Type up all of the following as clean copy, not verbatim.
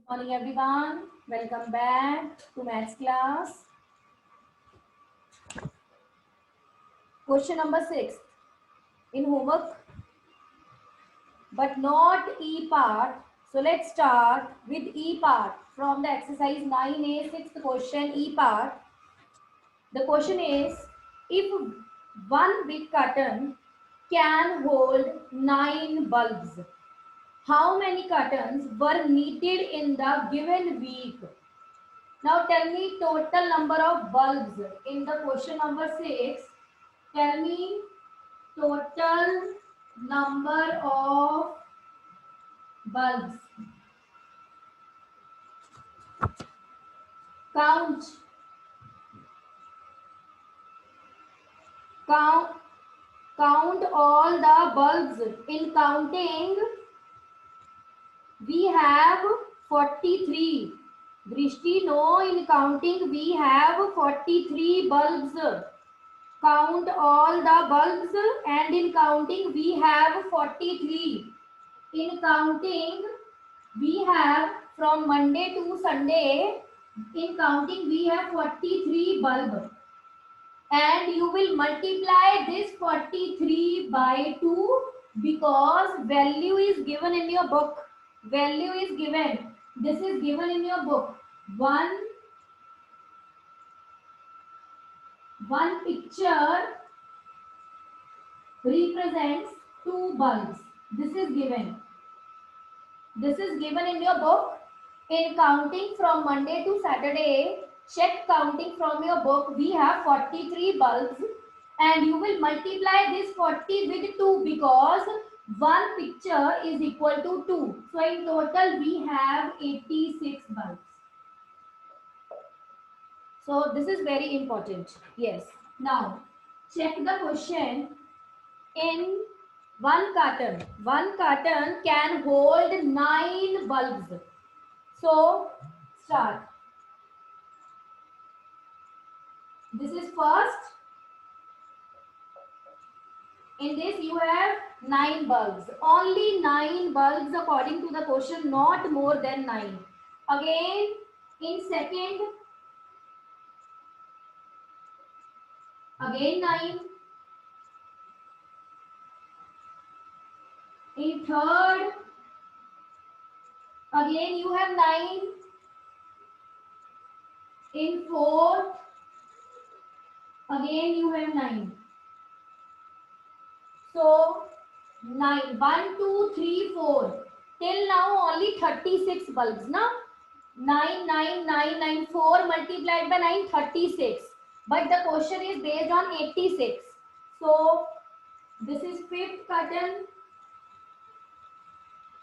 Morning everyone, welcome back to maths class. Question number 6 in homework, but not E part. So let's start with E part from the exercise 9A, sixth question, E part. The question is, if one big carton can hold 9 bulbs, how many cartons were needed in the given week? Now tell me total number of bulbs in the question number 6. Tell me total number of bulbs. Count. Count. Count all the bulbs. In counting, we have 43. Drishti, no, in counting, we have 43 bulbs. Count all the bulbs, and in counting we have 43. In counting we have from Monday to Sunday, in counting we have 43 bulb, and you will multiply this 43 by 2 because value is given in your book. Value is given. This is given in your book. One picture represents 2 bulbs. This is given. This is given in your book. In counting from Monday to Saturday, check counting from your book. We have 43 bulbs, and you will multiply this 40 with 2 because one picture is equal to 2. So in total we have 86 bulbs. So this is very important. Yes. Now check the question. In one carton can hold 9 bulbs. So start. This is first. In this you have 9 bulbs. Only 9 bulbs according to the question, not more than 9. Again, in second, again 9. In third, again you have 9. In fourth, again you have 9. So 9, 1, 2, 3, 4. Till now only 36 bulbs. Now 9, 9, 9, 9, 4 multiplied by 9, 36. But the question is based on 86. So this is fifth carton.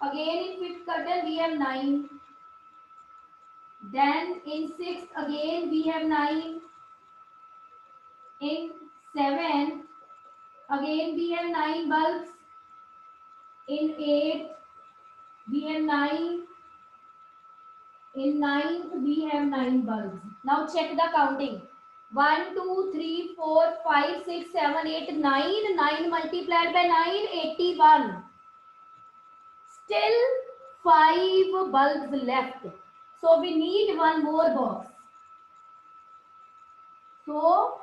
Again in fifth carton we have 9. Then in sixth again we have 9. In seventh again we have 9 bulbs. In eighth we have 9. In ninth we have 9 bulbs. Now check the counting. 1, 2, 3, 4, 5, 6, 7, 8, 9. 9 multiplied by 9, 81. Still 5 bulbs left. So we need one more box. So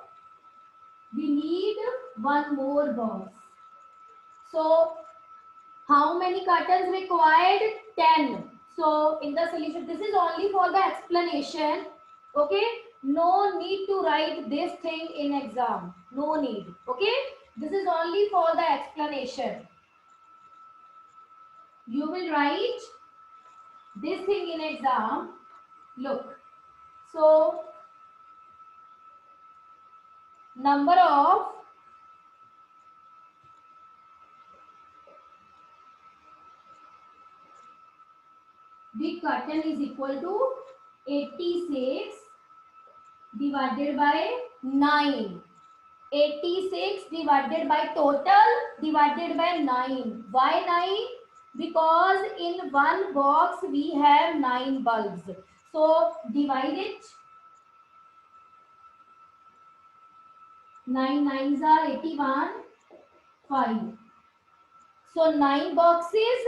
we need one more box. So how many cartons required? 10. So in the solution, this is only for the explanation. Okay, no need to write this thing in exam. No need. Okay, this is only for the explanation. You will write this thing in exam. Look, so number of big carton is equal to 86 divided by 9. 86 divided by total divided by 9. Why 9? Because in one box we have 9 bulbs. So divide it. 9 9s are 81. 5. So 9 boxes,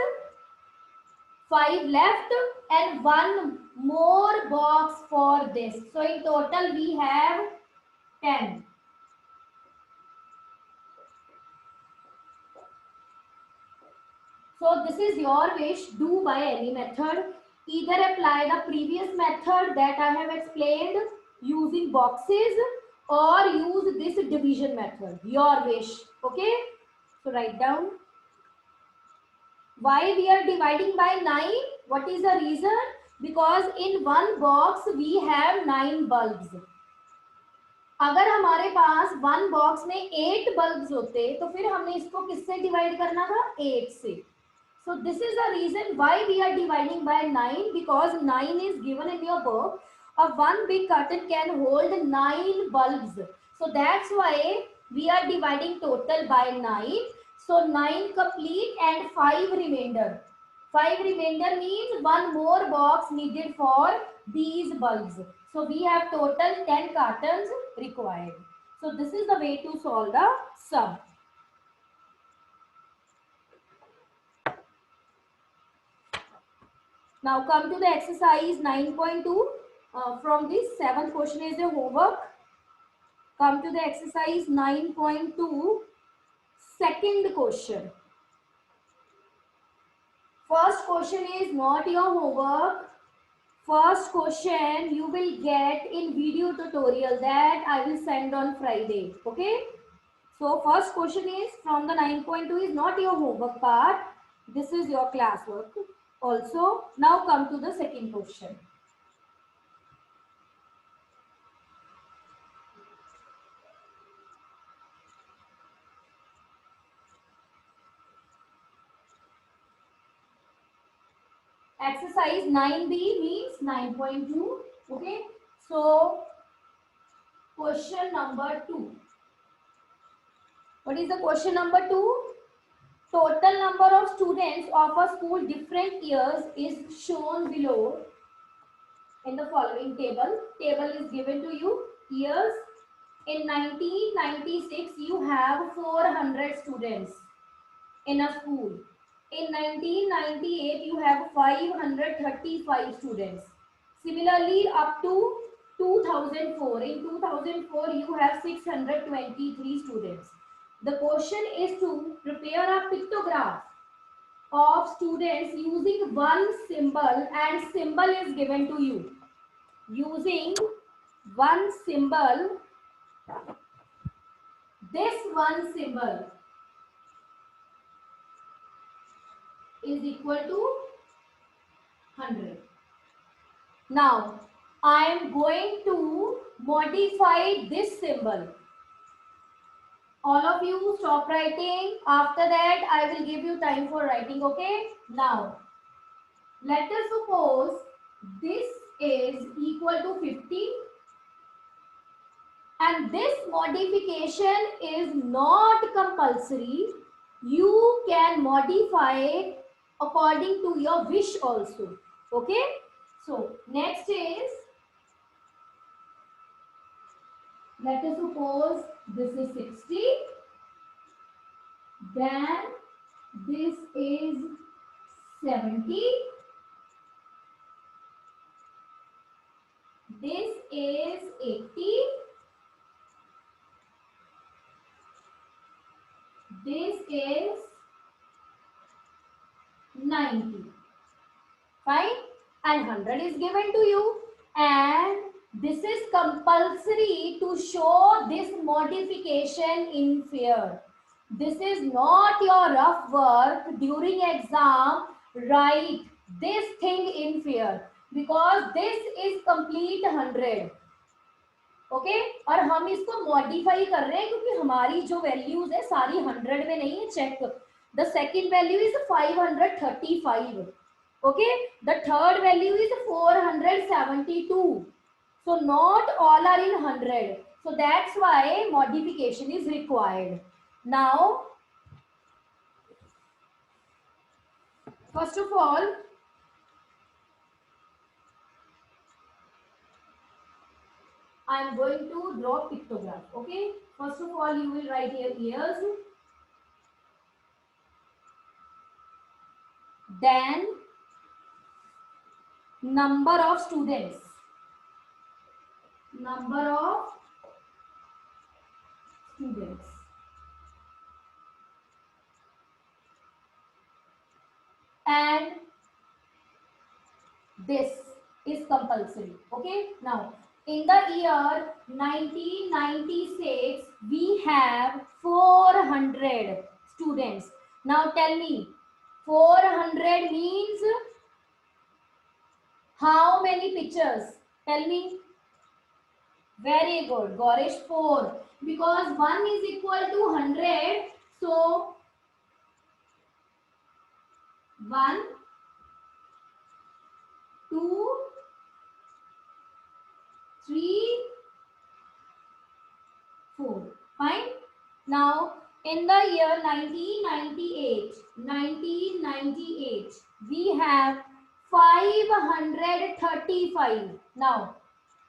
5 left and one more box for this. So in total we have 10. So this is your wish. Do by any method. Either apply the previous method that I have explained using boxes, or use this division method. Your wish. Okay. So write down. Why we are dividing by 9? What is the reason? Because in one box we have 9 bulbs. अगर हमारे पास one box में 8 bulbs होते तो फिर हमने इसको किससे divide करना था? 8 से. So this is the reason why we are dividing by 9, because 9 is given in your book. A one big curtain can hold 9 bulbs. So that's why we are dividing total by 9. So 9 complete and 5 remainder. 5 remainder means one more box needed for these bulbs. So we have total 10 cartons required. So this is the way to solve the sum. Now come to the exercise 9.2. From this 7th question is a homework. Come to the exercise 9.2. Second question. First question is not your homework. First question you will get in video tutorial that I will send on Friday. Okay. So first question is from the 9.2 is not your homework part. This is your classwork. Also, now come to the second question. Exercise 9b means 9.2. Okay. So, question number 2. What is the question number 2? Total number of students of a school different years is shown below in the following table. Table is given to you. Years. In 1996, you have 400 students in a school. In 1998, you have 535 students. Similarly, up to 2004. In 2004, you have 623 students. The question is to prepare a pictograph of students using one symbol, and symbol is given to you. Using one symbol, this one symbol is equal to 100. Now, I am going to modify this symbol. All of you stop writing. After that, I will give you time for writing, okay? Now, let us suppose this is equal to 50. And this modification is not compulsory. You can modify it according to your wish also. Okay? So, next is, let us suppose this is 60. Then this is 70. This is 80. This is 90. Fine? And 100 is given to you. And this is compulsory to show this modification in fair. This is not your rough work. During exam, write this thing in fair. Because this is complete 100. Okay और हम इसको modify कर रहे हैं क्योंकि हमारी जो values है सारी 100 में नहीं है. Check the second value is 535. Okay the third value is 472. so not all are in 100, so that's why modification is required. Now first of all, I am going to draw pictograph. Okay, first of all you will write here years, then number of students. Number of students. And this is compulsory. Okay, now in the year 1996 we have 400 students. Now tell me, 400 means how many pictures? Tell me. Very good, Gaurish. 4, because 1 is equal to 100, so 1, 2, 3, 4. Fine. Now, in the year 1998, we have 535. Now,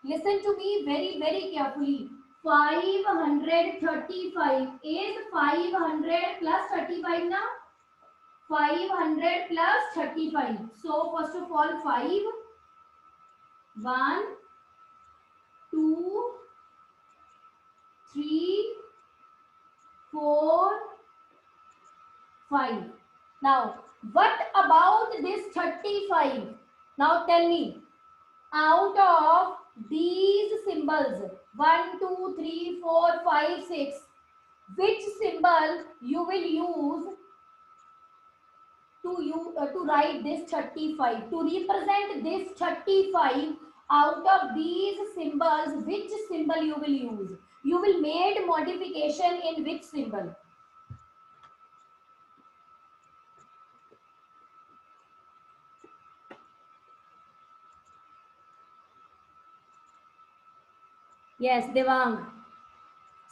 listen to me very, very carefully. 535 is 500 plus 35 now. 500 plus 35. So, first of all, 5, 1, 2, 3, 4, 5. Now, what about this 35? Now tell me, out of these symbols, 1, 2, 3, 4, 5, 6, which symbol you will use to write this 35? To represent this 35, out of these symbols, which symbol you will use? You will make modification in which symbol? Yes, Devang.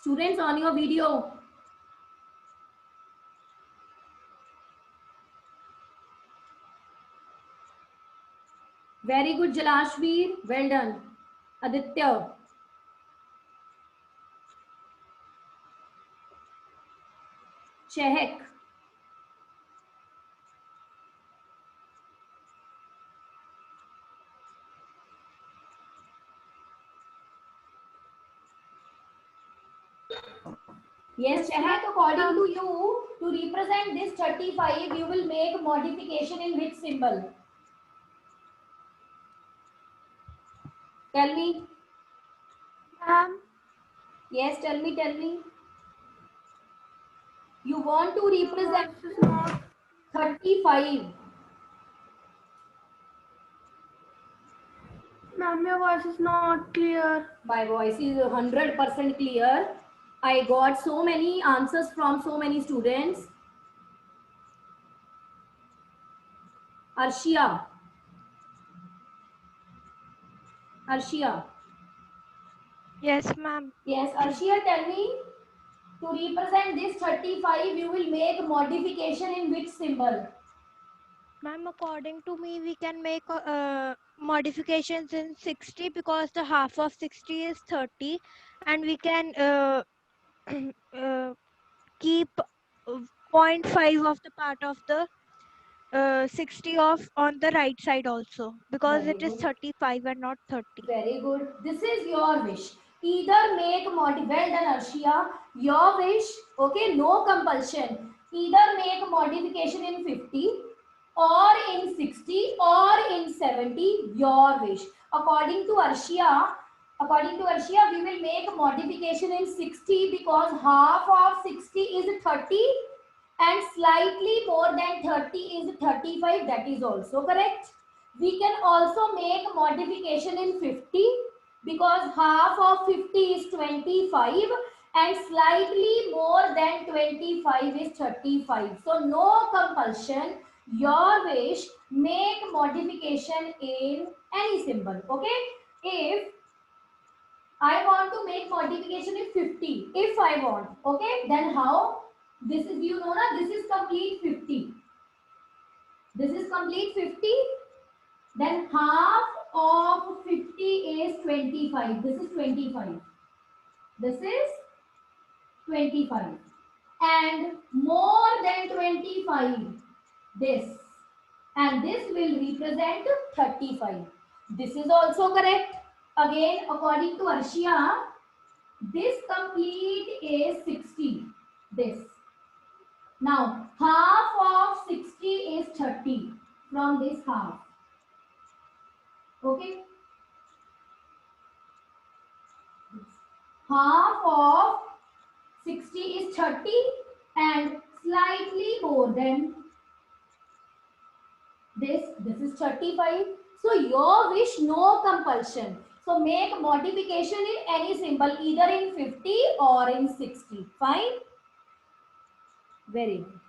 Students, on your video. Very good, Jalashveer. Well done. Aditya. Chehek. Yes, Chehek, according to you, to represent this 35, you will make modification in which symbol? Tell me. Yes, tell me. You want to represent 35. Ma'am, your voice is not clear. My voice is 100% clear. I got so many answers from so many students. Arshia. Yes, ma'am. Yes, Arshia, tell me, to represent this 35, you will make modification in which symbol? Ma'am, according to me, we can make modifications in 60 because the half of 60 is 30, and we can keep 0.5 of the part of the 60 off on the right side also, because Very it is good. 35 and not 30. Very good. This is your wish. Either make well done, Arshia. Your wish, okay, no compulsion. Either make modification in 50 or in 60 or in 70, your wish. According to Arshia, we will make modification in 60 because half of 60 is 30 and slightly more than 30 is 35. That is also correct. We can also make modification in 50 because half of 50 is 25 and slightly more than 25 is 35. So no compulsion. Your wish, make modification in any symbol. Okay. If I want to make modification in 50, if I want, okay, then how? This is, you know, this is complete 50. This is complete 50. Then half of 50 is 25. This is 25. This is 25. And more than 25, this. and this will represent 35. This is also correct. Again, according to Arshia, this complete is 60. This. Now, half of 60 is 30 from this half. Okay. Half of 60 is 30 and slightly more than this. This is 35. So your wish, no compulsion. So make modification in any symbol, either in 50 or in 60. Fine? Very good.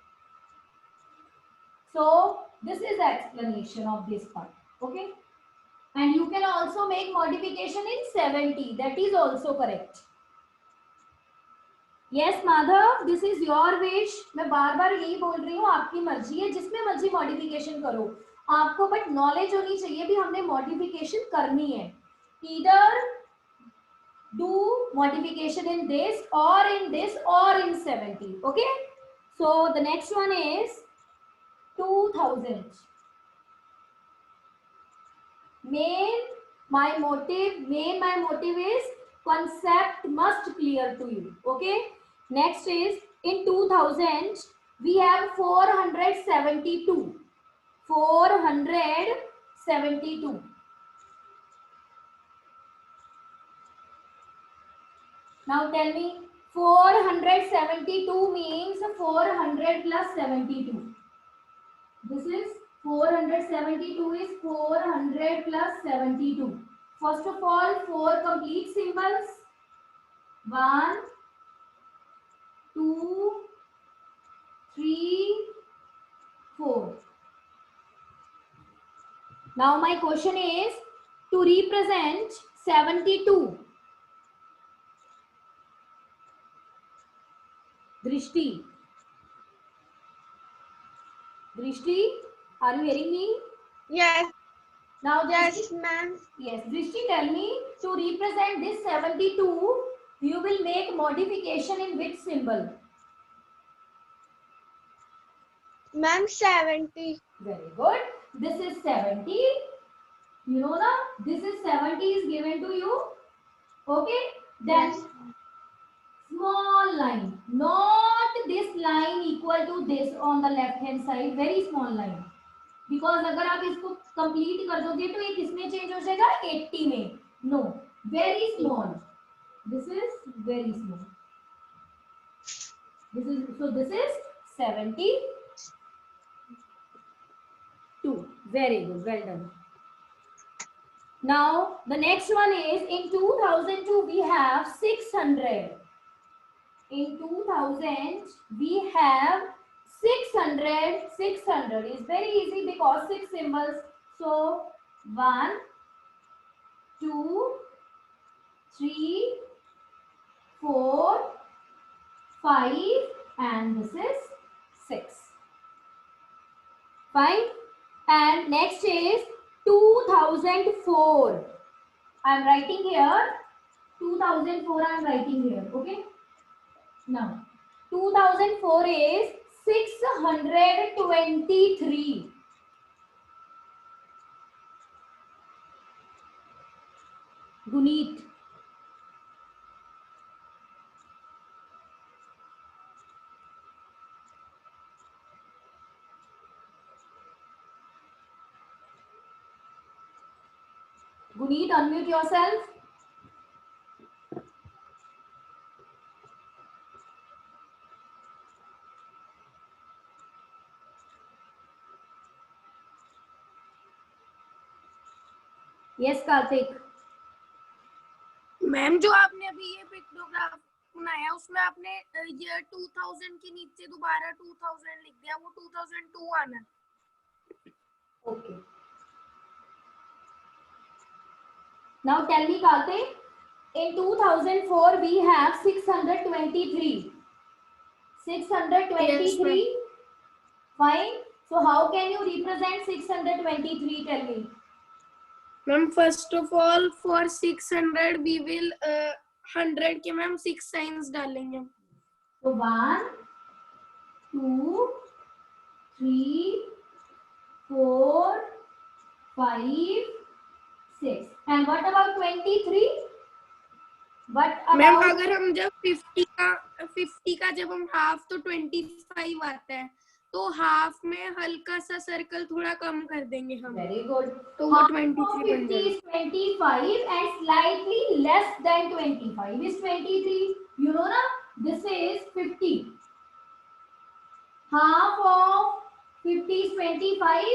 So this is the explanation of this part. Okay? And you can also make modification in 70. That is also correct. Yes, Madhav, this is your wish. मैं बार बार यही बोल रही हूँ, आपकी मर्जी है, जिसमें मर्जी मॉडिफिकेशन करो. आपको बट नॉलेज होनी चाहिए भी हमने मॉडिफिकेशन करनी है. Either do modification in this or in this or in 70. Okay? So the next one is 2000. My motive is concept must clear to you. Okay? Next is in 2000 we have 472. 472. Now tell me, 472 means 400 plus 72. This is 472 is 400 plus 72. First of all, 4 complete symbols. 1, 2, 3, 4. Now my question is to represent 72. Drishti. Drishti, are you hearing me? Yes. Now, Yes, ma'am. Yes, Drishti, tell me, to represent this 72, you will make modification in which symbol? Ma'am, 70. Very good. This is 70. You know na? This is 70 is given to you. Okay? Then Yes. small line. Not this line equal to this on the left hand side. Very small line. Because अगर आप इसको complete कर दोगे तो ये किसमें change हो जाएगा? 80 में. No. Very small. This is very small. This is 72. Very good. Well done. Now the next one is in 2002 we have 600. In 2000 we have 600. 600 is very easy because 6 symbols. So 1, 2, 3, 4, 5 and this is 6. Fine. And next is 2004. I am writing here. 2004 I am writing here. Okay. Now 2004 is 623. Guneet. Guneet, unmute yourself. Yes, Karthik. Ma'am जो आपने अभी ये pictograph बनाया उसमें आपने ये 2000 के नीचे दोबारा 2000 लिख दिया, वो 2002 आना. Okay. Now tell me, Karthik. In 2004 we have 623. 623. Yes, Fine. So how can you represent 623? Tell me. Ma'am first of all for 600 we will 100 के मैम 6 साइंस डालेंगे. So 1, 2, 3, 4, 5, 6. And what about 23? What ma'am about अगर हम जब 50 का जब हम half तो 25 आता है, तो हाफ में हल्का सा सर्कल थोड़ा कम कर देंगे हम, very good. तो वो Half 23 of बन 50 जाएगा. is 25 and slightly less than 25 is 23. You know na? This is 50. Half of 50 is 25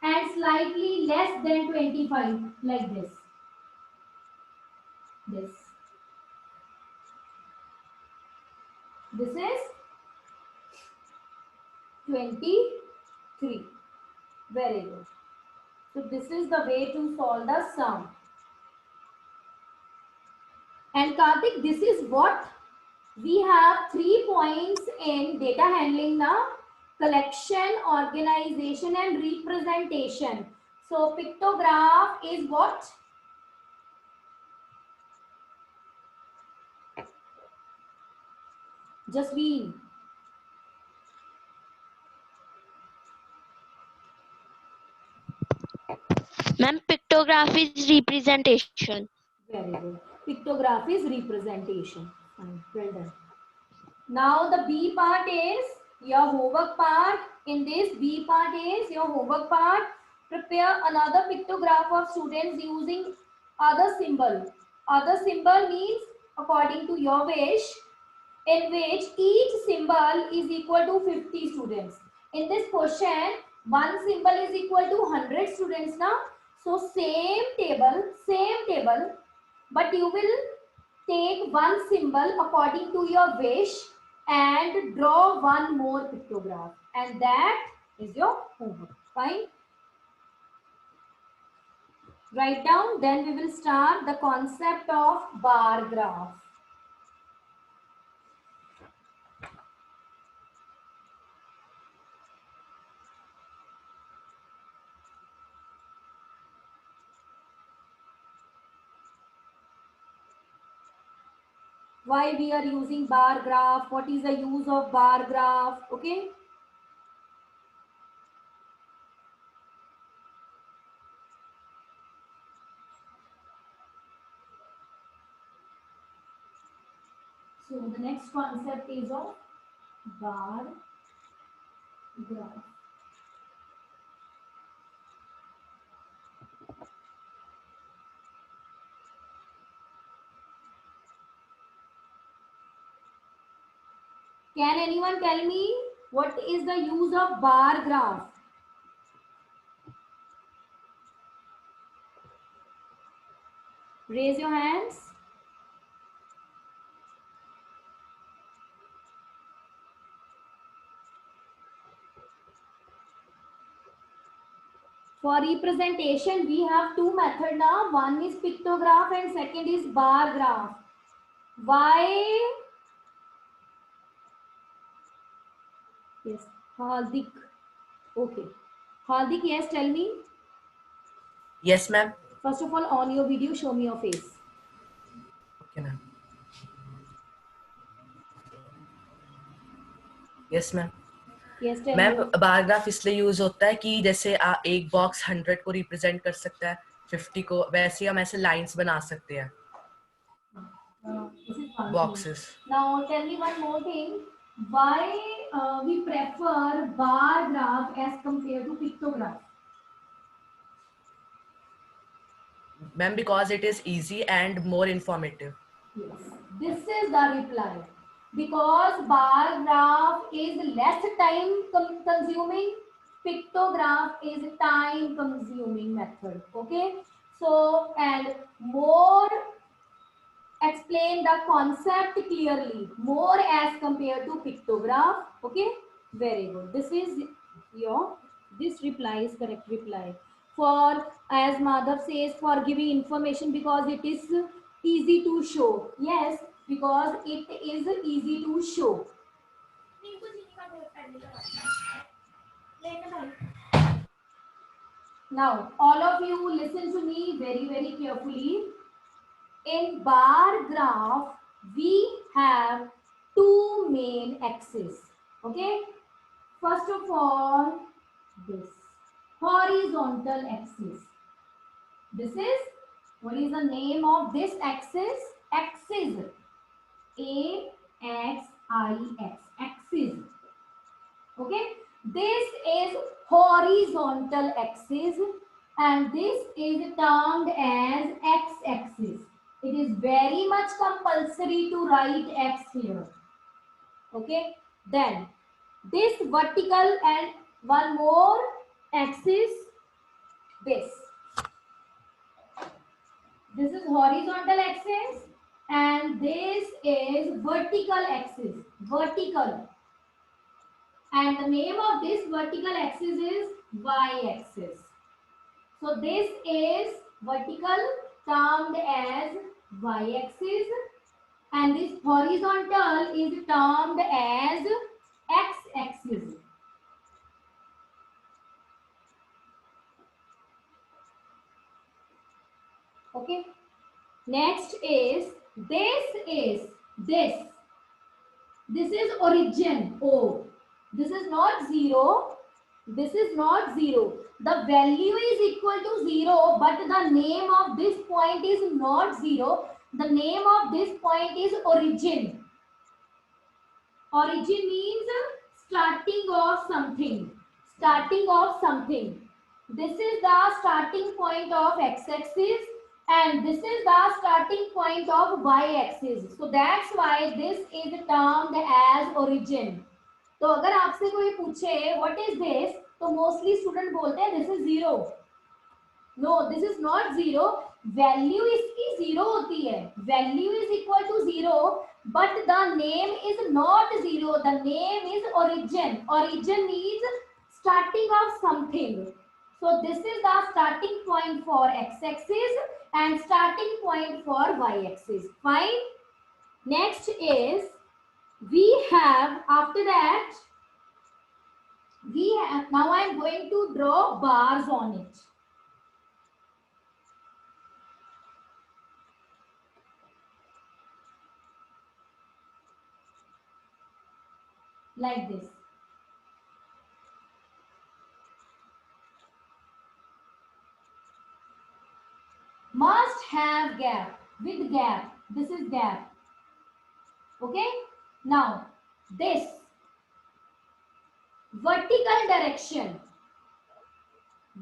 and slightly less than 25, like this. This. This is 23. Very good. So this is the way to solve the sum. And Karthik, this is what we have 3 points in data handling now: collection, organization, and representation. So pictograph is what? Jasveen. Ma'am, pictograph is representation. Very good. Pictograph is representation. Fine. Well done. Now the B part is your homework part. In this B part is your homework part. Prepare another pictograph of students using other symbol. Other symbol means according to your wish, in which each symbol is equal to 50 students. In this question, one symbol is equal to 100 students now. So same table, but you will take one symbol according to your wish and draw one more pictograph, and that is your homework. Fine. Write down, then we will start the concept of bar graph. Why we are using bar graph? What is the use of bar graph? Okay. So the next concept is of bar graph. Can anyone tell me what is the use of bar graph? Raise your hands. For representation, we have two methods now. One is pictograph and second is bar graph. Why? Yes, Hardik. Okay. Hardik, yes, tell me. Yes, ma'am. First of all, on your video, show me your face. Okay, ma'am. Yes, ma'am. Yes, tell ma'am me. Bar graph इसलिए use होता है कि जैसे एक box 100 को represent कर सकता है, 50 को, वैसे हम ऐसे लाइंस बना सकते हैं, This is one boxes. thing. Now tell me one more thing. Why we prefer bar graph as compared to pictograph? Ma'am because it is easy and more informative. Yes, this is the reply. Because bar graph is less time consuming, pictograph is time consuming method. Okay, so and more explain the concept clearly, more as compared to pictograph. Okay, very good. This is your, this reply is correct reply. For, as Madhav says, for giving information because it is easy to show. Yes, because it is easy to show. Now all of you listen to me very carefully. In bar graph, we have two main axes. Okay. First of all, this horizontal axis. This is, what is the name of this axis? Axis. A-X-I-S. Axis. Okay. This is horizontal axis and this is termed as x-axis. It is very much compulsory to write x here. Okay. Then this vertical and one more axis, this. This is horizontal axis and this is vertical axis. Vertical. And the name of this vertical axis is y-axis. So this is vertical termed as y-axis and this horizontal is termed as x-axis. Okay. Next is this. This is origin O. This is not 0. This is not 0. The value is equal to 0, but the name of this point is not 0. The name of this point is origin. Origin means starting of something. Starting of something. This is the starting point of x-axis and this is the starting point of y-axis. So that's why this is termed as origin. तो अगर आपसे कोई पूछे what is this, तो mostly student बोलते हैं this is 0. No, this is not 0. Value इसकी 0 होती है. Value is equal to 0, but the name is not 0. The name is origin. Origin means starting of something. So this is the starting point for x-axis and starting point for y-axis. Fine. Next is we have, after that we have, now I am going to draw bars on it. Like this. Must have gap, with gap. This is gap. Okay. Now this vertical direction,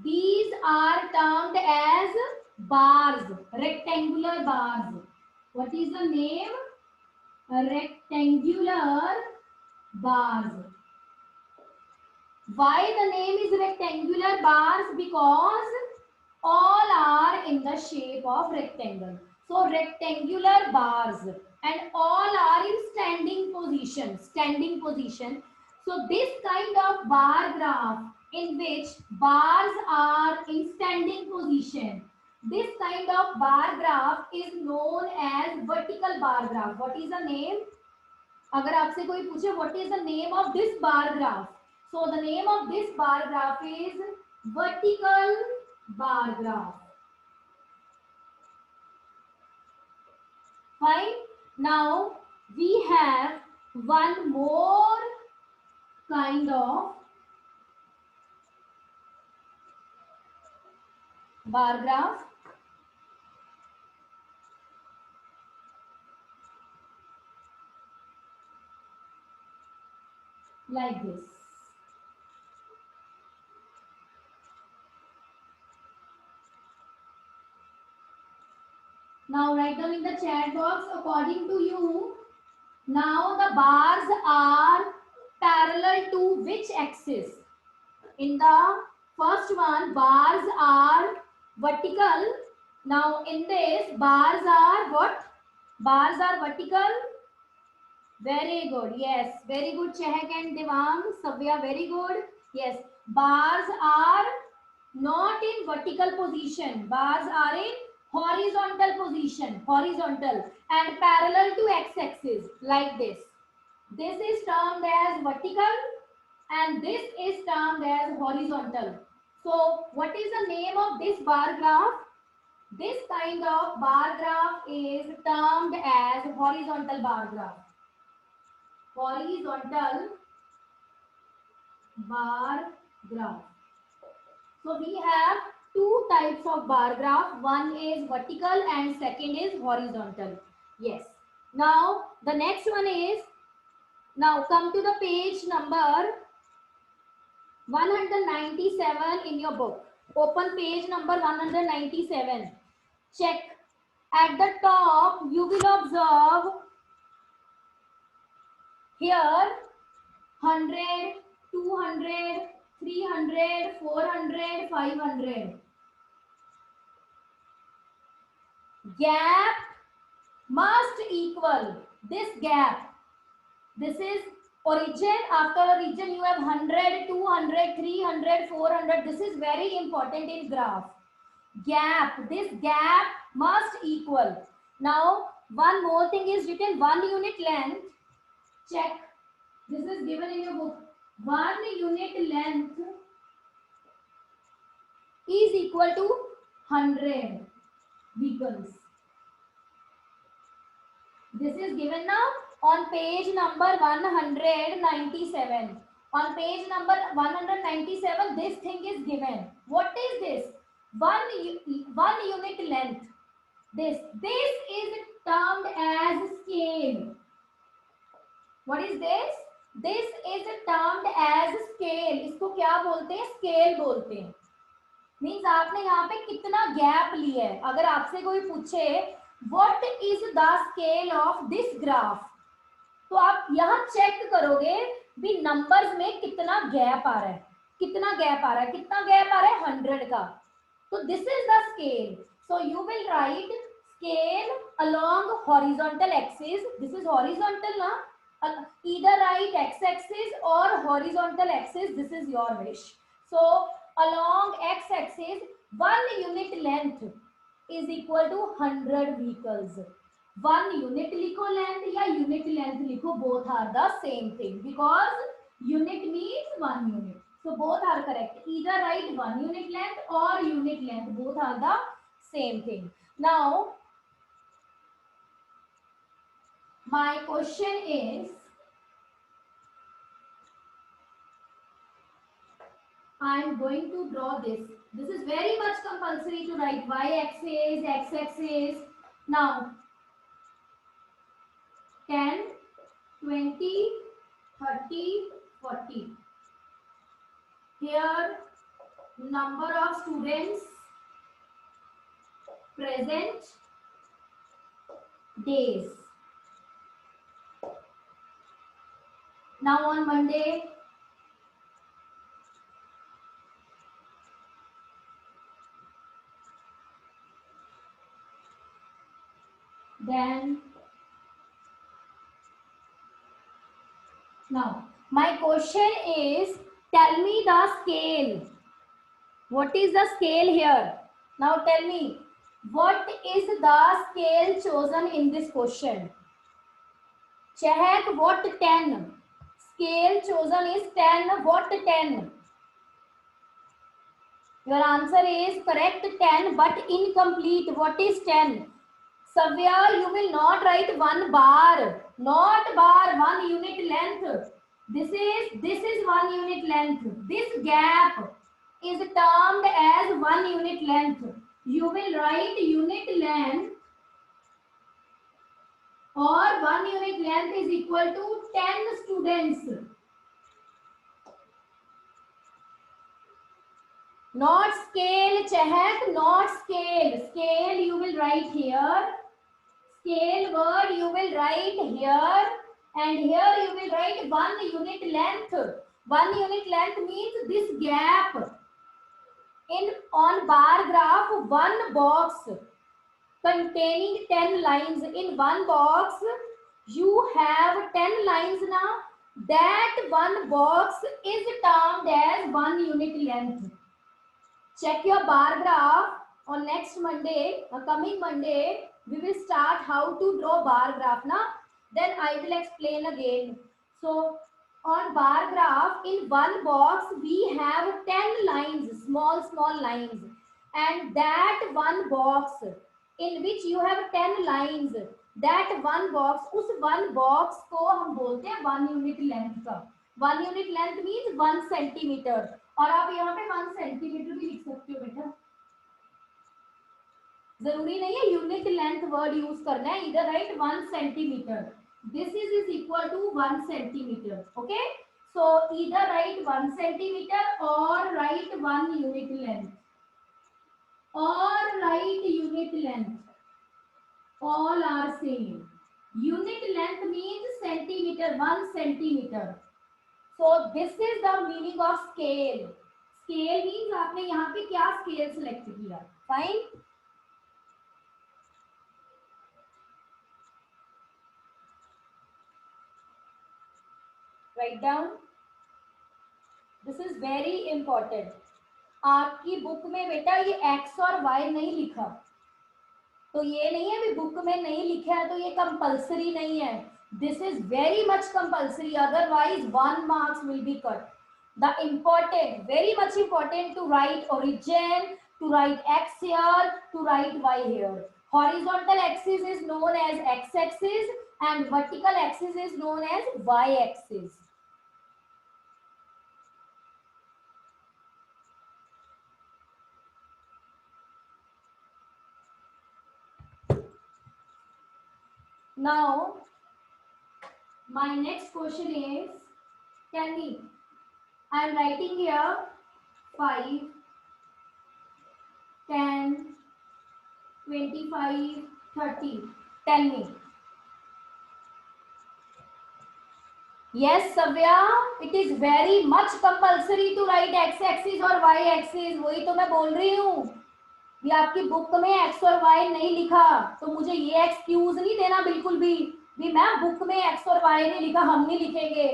these are termed as bars, rectangular bars. What is the name? Rectangular bars. Why the name is rectangular bars? Because all are in the shape of rectangle. So rectangular bars and all are in standing position. Standing position. So this kind of bar graph in which bars are in standing position, this kind of bar graph is known as vertical bar graph. What is the name? अगर आपसे कोई पूछे what is the name of this bar graph? So the name of this bar graph is vertical bar graph. Fine. Now we have one more kind of bar graph. Like this. Now write down in the chat box according to you. Now the bars are parallel to which axis? In the first one, bars are vertical. Now in this, bars are what? Bars are vertical. Very good. Yes. Very good. Chehak and Devang. Savya. Very good. Yes. Bars are not in vertical position. Bars are in horizontal position. Horizontal and parallel to x-axis. Like this. This is termed as vertical and this is termed as horizontal. So what is the name of this bar graph? This kind of bar graph is termed as horizontal bar graph. Horizontal bar graph. So we have two types of bar graph. One is vertical and second is horizontal. Yes. Now the next one is, now come to the page number 197 in your book. Open page number 197. Check. At the top, you will observe here 100, 200, 300, 400, 500. Gap must equal this gap. This is origin. After origin, you have 100, 200, 300, 400. This is very important in graph. Gap. This gap must equal. Now, one more thing is written 1 unit length. Check. This is given in your book. 1 unit length is equal to 100 vehicles. This is given now on page number 197. On page number 197, this thing is given. What is this? One unit length. This is termed as scale. What is this? This is termed as scale. इसको क्या बोलते हैं? Scale बोलते हैं. Means आपने यहाँ पे कितना गैप लिया है. अगर आपसे कोई पूछे what is the scale of this graph, तो आप यहाँ चेक करोगे भी नंबर्स में कितना गैप आ रहा है. कितना गैप आ रहा है? कितना गैप आ रहा है? 100 का. तो this is the scale. So you will write scale along horizontal axis. This is horizontal na. Either write x-axis or horizontal axis. This is your wish. So along x-axis, 1 unit length is equal to 100 vehicles. 1 unit लिखो length या unit length लिखो, both are the same thing because unit means 1 unit. So both are correct. Either write 1 unit length or unit length. Both are the same thing. Now, my question is, I am going to draw this. This is very much compulsory to write y-axis, x-axis. Now, 10, 20, 30, 40. Here, number of students, present, days. Now on Monday, then now my question is, tell me the scale. What is the scale here? Now tell me, what is the scale chosen in this question? Check what 10. Scale chosen is 10. What 10? Your answer is correct 10 but incomplete. What is 10? Somewhere you will not write 1 bar. Not bar, 1 unit length. This is 1 unit length. This gap is termed as 1 unit length. You will write unit length or 1 unit length is equal to 10 students. Not scale, check, not scale. Scale you will write here. Scale word you will write here. And here you will write 1 unit length. 1 unit length means this gap. On bar graph, 1 box containing 10 lines. In 1 box, you have 10 lines now. That 1 box is termed as 1 unit length. Check your bar graph on next Monday, coming Monday. We will start how to draw bar graph now. Then I will explain again. So on bar graph, in 1 box we have 10 lines, small lines, and that 1 box in which you have 10 lines, that 1 box, उस 1 box को हम बोलते हैं 1 unit length का. 1 unit length means 1 centimeter. और आप यहाँ पे 1 सेंटीमीटर भी लिख सकते हो बेटा, जरूरी नहीं है यूनिट लेंथ वर्ड यूज करना है, इधर write 1 centimetre, this is equal to 1 centimetre, okay, so इधर राइट 1 सेंटीमीटर और राइट 1 यूनिट लेंथ, और write unit length, all are same. Unit length means centimeter, 1 centimeter. So this is the meaning of scale. Scale means आपने यहाँ पे क्या scale select किया, fine. Write down. This is very important. आपकी book में बेटा ये x और y नहीं लिखा, तो ये नहीं है भी बुक में नहीं लिखा है तो ये कंपल्सरी नहीं है, this is very much compulsory, otherwise 1 marks will be cut. The important, very much important to write origin, to write x here, to write y here. Horizontal axis is known as x-axis and vertical axis is known as y-axis. Now, my next question is, tell me, I am writing here 5, 10, 25, 30. Tell me. Yes, Savya, it is very much compulsory to write x-axis और y-axis. वही तो मैं बोल रही हूँ. ये आपकी book में x और y नहीं लिखा, तो मुझे ये एक्सक्यूज नहीं देना बिल्कुल भी मैम बुक में x और y नहीं लिखा, हम नहीं लिखेंगे.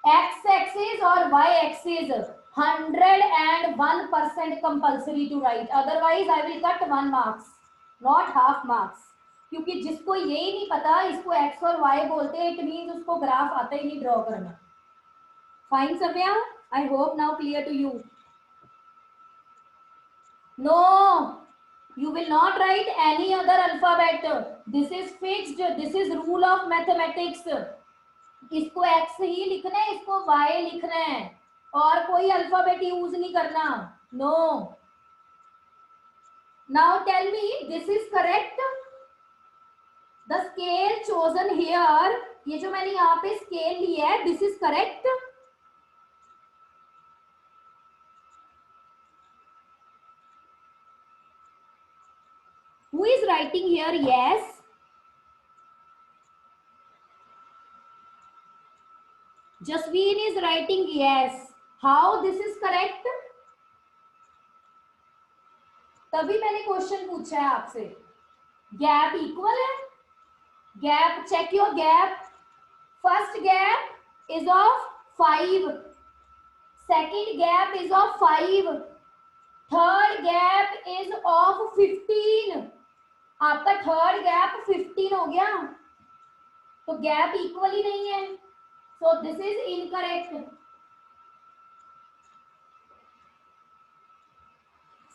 x एक्सिस और y axis 101% compulsory to write, otherwise I will cut 1 marks, not half marks. क्योंकि जिसको यही नहीं पता इसको x और y बोलते हैं, इट मीन्स उसको ग्राफ आता ही नहीं ड्रॉ करना. Fine Savya, I hope now clear to you. No, you will not write any other alphabet. This is fixed. This is rule of mathematics. इसको x ही लिखना है, इसको y लिखना है, और कोई अल्फाबेट यूज नहीं करना. No. Now tell me, this is correct? The scale chosen here, ये जो मैंने यहाँ पे scale लिया है, this is correct? Who is writing here yes? Jasween is writing yes. How this is correct? तभी मैंने क्वेश्चन पूछा है आपसे. गैप इक्वल है, gap check your gap. First gap is of 5, second gap is of 5, third gap is of 15. आपका third gap 15 हो गया, तो गैप इक्वल ही नहीं है, so this is incorrect.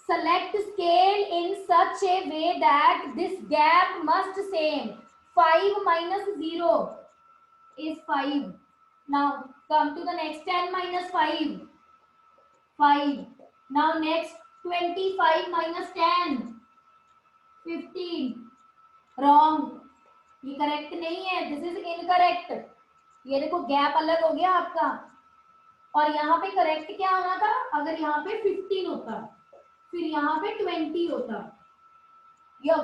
Select scale in such a way that this gap must same. 5 minus 0 is 5. Now come to the next 10 minus 5. 5. Now next 25 minus 10. 15. Wrong. ये correct नहीं है. This is incorrect. ये देखो gap अलग हो गया आपका, और यहाँ पे करेक्ट क्या होना था? अगर यहाँ पे 15 होता, फिर यहाँ पे 20 होता. ये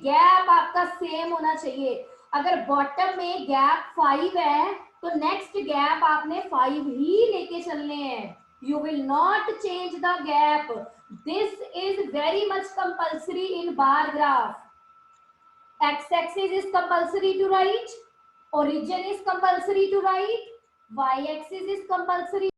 गैप आपका सेम होना चाहिए. अगर बॉटम में गैप 5 है तो नेक्स्ट गैप आपने 5 ही लेके चलने हैं. You will not change the gap. This is very much compulsory in bar graph. X-axis is compulsory to write. Origin is compulsory to write. Y-axis is compulsory